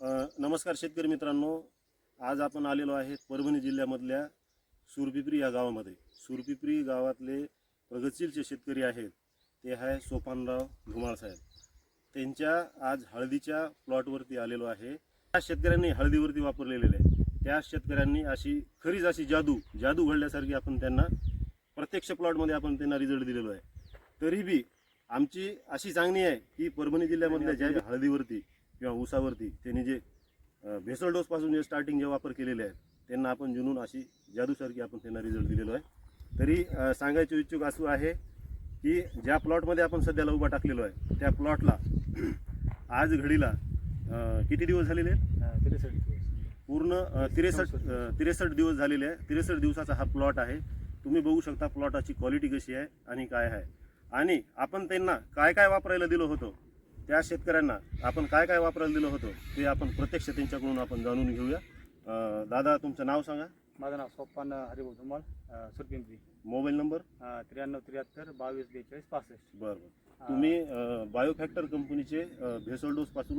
नमस्कार शेतकरी मित्रांनो, आज आपण आलेलो आहे परभणी जिल्ह्यामधल्या सुरपिपरी या गावामध्ये. सुरपिपरी गावातले प्रगतशील जे शेतकरी आहेत ते आहे सोपानराव धुमाळ साहेब. त्यांच्या आज हळदीच्या प्लॉटवरती आलेलो आहे. त्या शेतकऱ्यांनी हळदीवरती वापरलेले आहे. त्या शेतकऱ्यांनी खरीच अशी जादू घडल्यासारखी आपण त्यांना प्रत्यक्ष प्लॉटमध्ये आपण त्यांना रिझल्ट दिलेलो आहे. तरी बी आमची अशी सांगणी आहे की परभणी जिल्ह्यामधल्या ज्या हळदीवरती किंवा ऊसावरती त्यांनी जे भेसळ डोसपासून जे स्टार्टिंग जे वापर केलेले आहेत त्यांना आपण जुनून अशी जादूसारखी आपण त्यांना रिझल्ट दिलेलो आहे. तरी सांगायचे इच्छुक असं आहे की ज्या प्लॉटमध्ये आपण सध्याला उभा टाकलेलो आहे त्या प्लॉटला आज घडीला किती दिवस झालेले आहेत? 63 दिवस. पूर्ण 63 दिवस झालेले आहे. 63 दिवसाचा हा प्लॉट आहे. तुम्ही बघू शकता प्लॉटाची क्वालिटी कशी आहे आणि काय आहे. आणि आपण त्यांना काय काय वापरायला दिलं होतं, त्या शेतकऱ्यांना आपण काय काय वापरायला दिलं होतं ते आपण प्रत्यक्ष त्यांच्याकडून आपण जाणून घेऊया. दादा, तुमचं नाव सांगा. माझं नाव सोपान हरिभाऊ धुमाळ, सुरपिंपरी. Mobile number? 9373 22 42 65. बरं. तुम्ही बायोफॅक्टर कंपनीचे भेसळ डोस पासून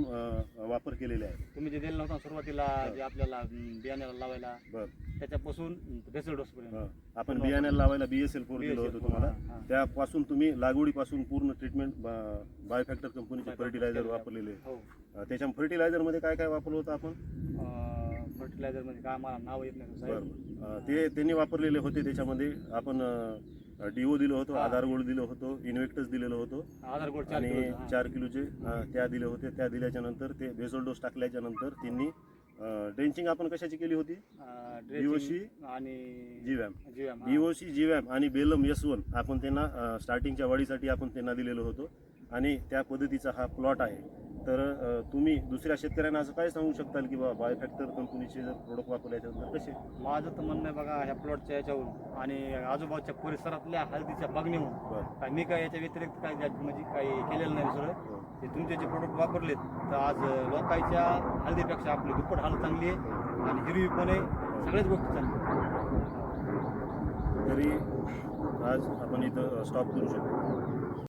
वापर केलेले आहे. तुम्ही जे दिलं नव्हतं सुरुवातीला, जे आपल्याला बियाण्याला लावायला, बरं, त्याच्यापासून भेसळ डोस पर्यंत आपण बियाण्याला लावायला BSL-4 दिलं होतं तुम्हाला. त्यापासून तुम्ही लागवडीपासून पूर्ण ट्रीटमेंट बायोफॅक्टर कंपनीचे फर्टिलायझर वापरलेले. त्याच्या फर्टिलायझरमध्ये काय काय वापरलं होतं आपण? फर्टिलायझर मध्ये काय मला नाव येत नाही साहेब. बरं, ते त्यांनी वापरलेले होते. त्याच्यामध्ये आपण DO दिलं होतं, आधार गोल्ड दिलं होतं, इन्व्हेक्टस दिलेलं होतं, आधार गोल्ड आणि 4 किलोचे त्या दिले होते. त्या दिल्याच्या नंतर ते भेसळ डोस टाकल्याच्या नंतर त्यांनी ड्रेंचिंग आपण कशाची केली होती? DOC आणि जीवॅम. जीवॅम, DOC जीवॅम आणि बेलम S1 आपण त्यांना स्टार्टिंगच्या वाढीसाठी आपण त्यांना दिलेलं होतं. आणि त्या पद्धतीचा हा प्लॉट आहे. तर तुम्ही दुसऱ्या शेतकऱ्यांना असं काय सांगू शकताल की बाबा बायोफॅक्टर कंपनीचे जर प्रोडक्ट वापरल्याच्यानंतर कसे? माझं तर म्हणणं आहे बघा, ह्या प्लॉटच्या याच्यावरून आणि आजूबाजूच्या परिसरातल्या हळदीच्या बघणीहून काय मी काय याच्या व्यतिरिक्त काय म्हणजे काही केलेलं नाही दुसरं. ते तुमचे जे प्रोडक्ट वापरलेत तर आज लोकांच्या हळदीपेक्षा आपली दुप्पट हळद चांगली आहे आणि हिरवी पण आहे, सगळ्याच गोष्टी चांगल्या. तरी आज आपण इथं स्टॉप करू शकतो.